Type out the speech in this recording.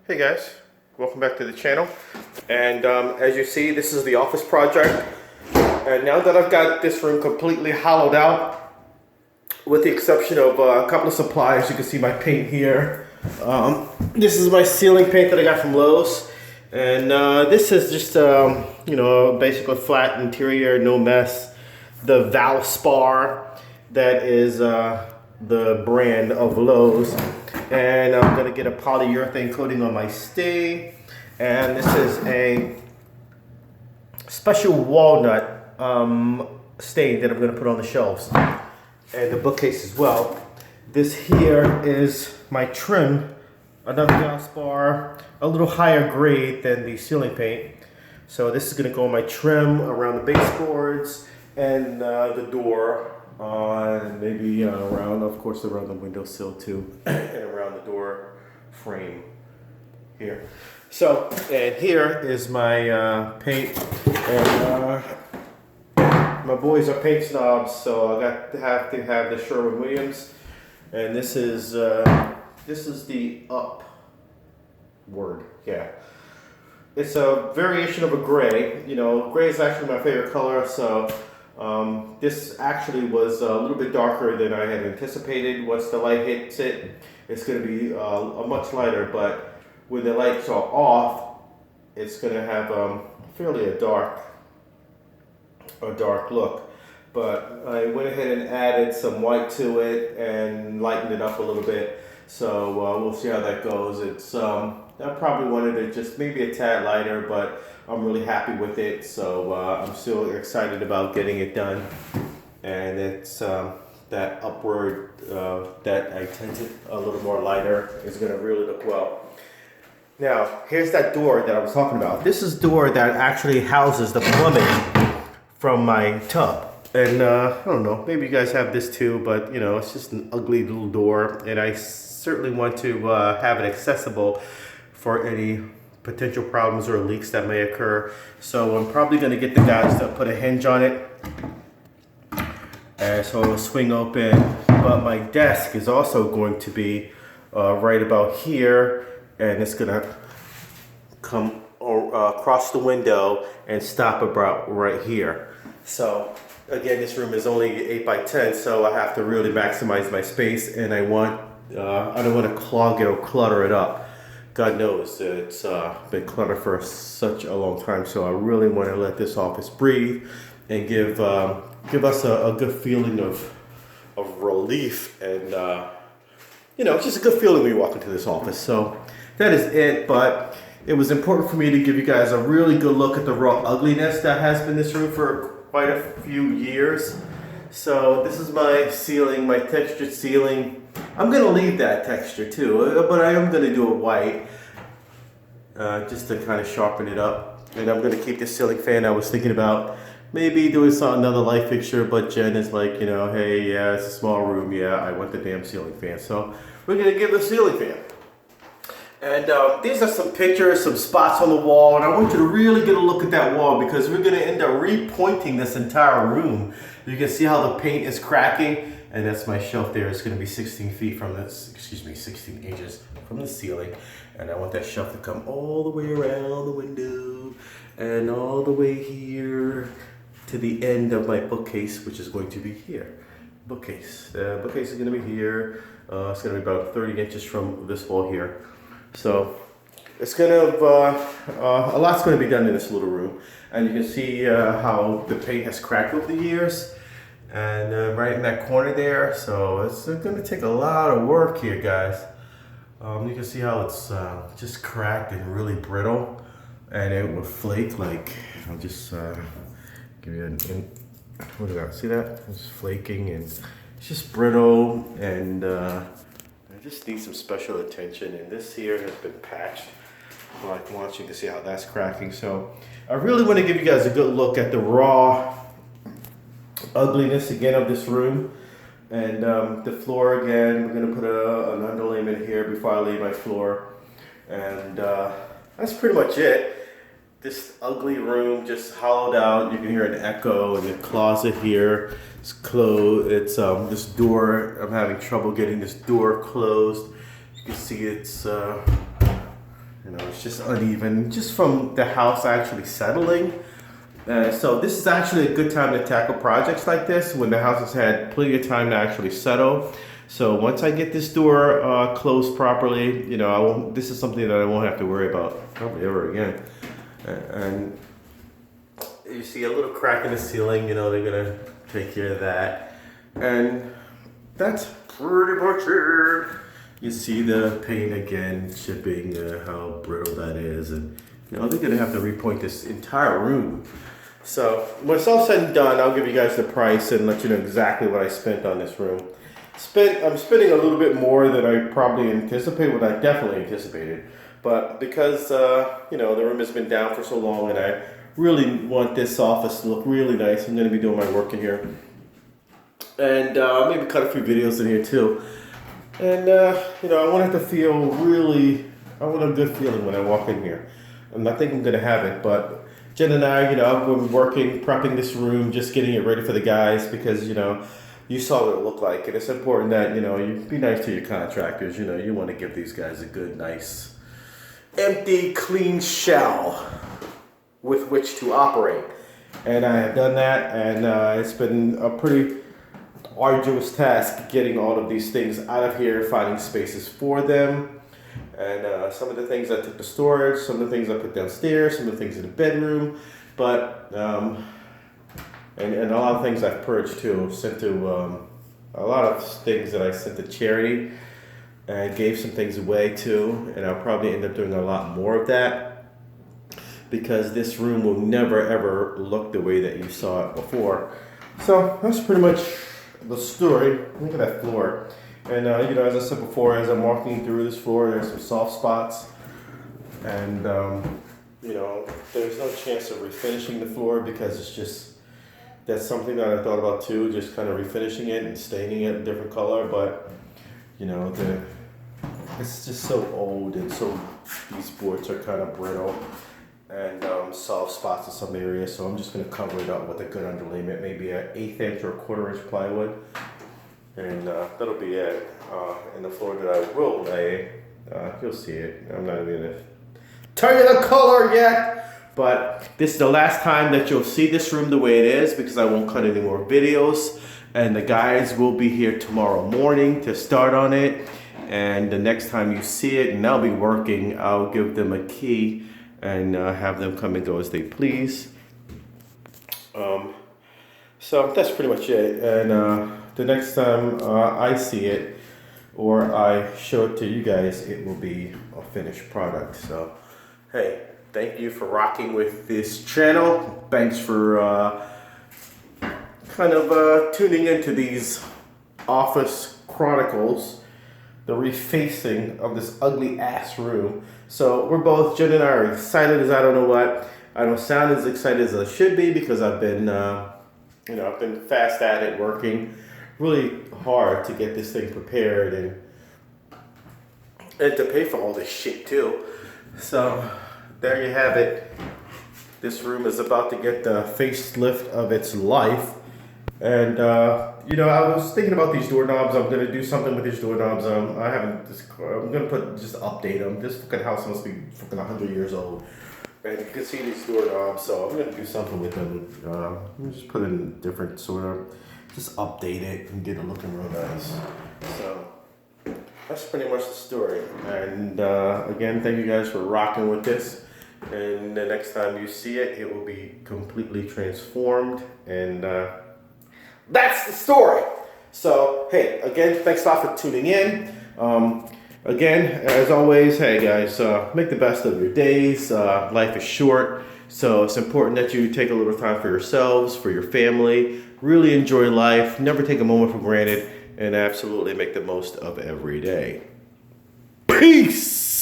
Hey guys, welcome back to the channel. And as you see, this is the office project. And now that I've got this room completely hollowed out, with the exception of a couple of supplies, you can see my paint here. This is my ceiling paint that I got from Lowe's. And this is just, basically flat interior, no mess. The Valspar, that is the brand of Lowe's. And I'm gonna get a polyurethane coating on my stay. And this is a special walnut stain that I'm gonna put on the shelves and the bookcase as well. This here is my trim, another Valspar, a little higher grade than the ceiling paint. So this is gonna go on my trim around the baseboards and the door on maybe around, of course, around the windowsill too, and around the door frame here. So, and here is my paint, and my boys are paint snobs, so I have to have the Sherwin-Williams, and this is the upward, yeah. It's a variation of a gray. You know, gray is actually my favorite color, so this actually was a little bit darker than I had anticipated. Once the light hits it, it's going to be a much lighter, but when the lights are off, it's going to have fairly a dark look. But I went ahead and added some white to it and lightened it up a little bit. So we'll see how that goes. It's I probably wanted it just maybe a tad lighter, but I'm really happy with it. So I'm still excited about getting it done. And it's that upward that I tinted a little more lighter is going to really look well. Now, here's that door that I was talking about. This is door that actually houses the plumbing from my tub. And I don't know, maybe you guys have this too, but you know, it's just an ugly little door. And I certainly want to have it accessible for any potential problems or leaks that may occur. So I'm probably going to get the guys to put a hinge on it, and so it'll swing open. But my desk is also going to be right about here, and it's going to come across the window and stop about right here. So again, this room is only 8 by 10, so I have to really maximize my space, and I don't want to clog it or clutter it up. God knows it's been cluttered for such a long time, so I really want to let this office breathe and give us a good feeling of relief, and just a good feeling when you walk into this office. So that is it, but it was important for me to give you guys a really good look at the raw ugliness that has been this room for quite a few years. So this is my ceiling, my textured ceiling. I'm gonna leave that texture too, but I am gonna do it white, just to kind of sharpen it up. And I'm gonna keep this ceiling fan. I was thinking about maybe doing another light fixture, but Jen is like, hey, yeah, it's a small room. Yeah, I want the damn ceiling fan. So we're gonna give the ceiling fan. And these are some pictures, some spots on the wall, and I want you to really get a look at that wall because we're gonna end up repointing this entire room. You can see how the paint is cracking. And that's my shelf there. It's going to be 16 inches from the ceiling. And I want that shelf to come all the way around the window and all the way here to the end of my bookcase, which is going to be here. Bookcase. The bookcase is going to be here. It's going to be about 30 inches from this wall here. So it's going to, a lot's going to be done in this little room. And you can see how the paint has cracked over the years. And right in that corner there, so it's going to take a lot of work here, guys. You can see how it's just cracked and really brittle, and it will flake. Like, I'll just give you what is that? See that? It's flaking, and it's just brittle, and I just need some special attention. And this here has been patched. Like, once you can see how that's cracking. So I really want to give you guys a good look at the raw ugliness again of this room. And the floor again, we're gonna put an underlayment here before I lay my floor, and that's pretty much it. This ugly room just hollowed out. You can hear an echo, and the closet here is closed. It's this door, I'm having trouble getting this door closed. You can see it's You know, it's just uneven, just from the house actually settling. So this is actually a good time to tackle projects like this when the house has had plenty of time to actually settle. So once I get this door closed properly, you know, this is something that I won't have to worry about probably ever again. And you see a little crack in the ceiling, you know, they're gonna take care of that. And that's pretty much it. You see the paint again, chipping, how brittle that is. And, you know, they're gonna have to repoint this entire room. So when it's all said and done, I'll give you guys the price and let you know exactly what I spent on this room. I'm spending a little bit more than I probably anticipated, what I definitely anticipated. But because, you know, the room has been down for so long and I really want this office to look really nice, I'm going to be doing my work in here. And maybe cut a few videos in here too. And, you know, I want it to feel really, I want a good feeling when I walk in here. And I think I'm going to have it, but Jen and I, you know, I've been working, prepping this room, just getting it ready for the guys because, you know, you saw what it looked like. And it's important that, you know, you be nice to your contractors. You know, you want to give these guys a good, nice, empty, clean shell with which to operate. And I have done that, and it's been a pretty arduous task getting all of these things out of here, finding spaces for them. And some of the things I took to storage, some of the things I put downstairs, some of the things in the bedroom, but and a lot of things I've purged too. Sent to a lot of things that I sent to charity, and gave some things away too. And I'll probably end up doing a lot more of that because this room will never ever look the way that you saw it before. So that's pretty much the story. Look at that floor. And, you know, as I said before, as I'm walking through this floor, there's some soft spots. And, you know, there's no chance of refinishing the floor because it's just, that's something that I thought about too, just kind of refinishing it and staining it a different color. But, you know, it's just so old and so, these boards are kind of brittle and soft spots in some areas. So I'm just going to cover it up with a good underlayment, maybe an 1/8 inch or 1/4 inch plywood. And that'll be it. And the floor that I will lay, you'll see it. I'm not even gonna tell you the color yet, but this is the last time that you'll see this room the way it is because I won't cut any more videos. And the guys will be here tomorrow morning to start on it. And the next time you see it, and they'll be working, I'll give them a key and have them come and go as they please. So that's pretty much it. And the next time I see it or I show it to you guys, it will be a finished product. So, hey, thank you for rocking with this channel. Thanks for kind of tuning into these office chronicles, the refacing of this ugly ass room. So we're both, Jen and I are excited as I don't know what. I don't sound as excited as I should be because I've been, you know, I've been fast at it, working really hard to get this thing prepared and to pay for all this shit too. So there you have it. This room is about to get the facelift of its life. And you know, I was thinking about these doorknobs. I'm gonna do something with these doorknobs. I'm gonna just update them. This fucking house must be fucking 100 years old. And you can see these doorknobs, so I'm gonna do something with them. Just put in different sort of, just update it and get it looking real nice. So that's pretty much the story. And again, thank you guys for rocking with this. And the next time you see it, it will be completely transformed. And that's the story. So hey, again, thanks a lot for tuning in. Again, as always, hey guys, make the best of your days. Life is short, so it's important that you take a little time for yourselves, for your family. Really enjoy life. Never take a moment for granted, and absolutely make the most of every day. Peace!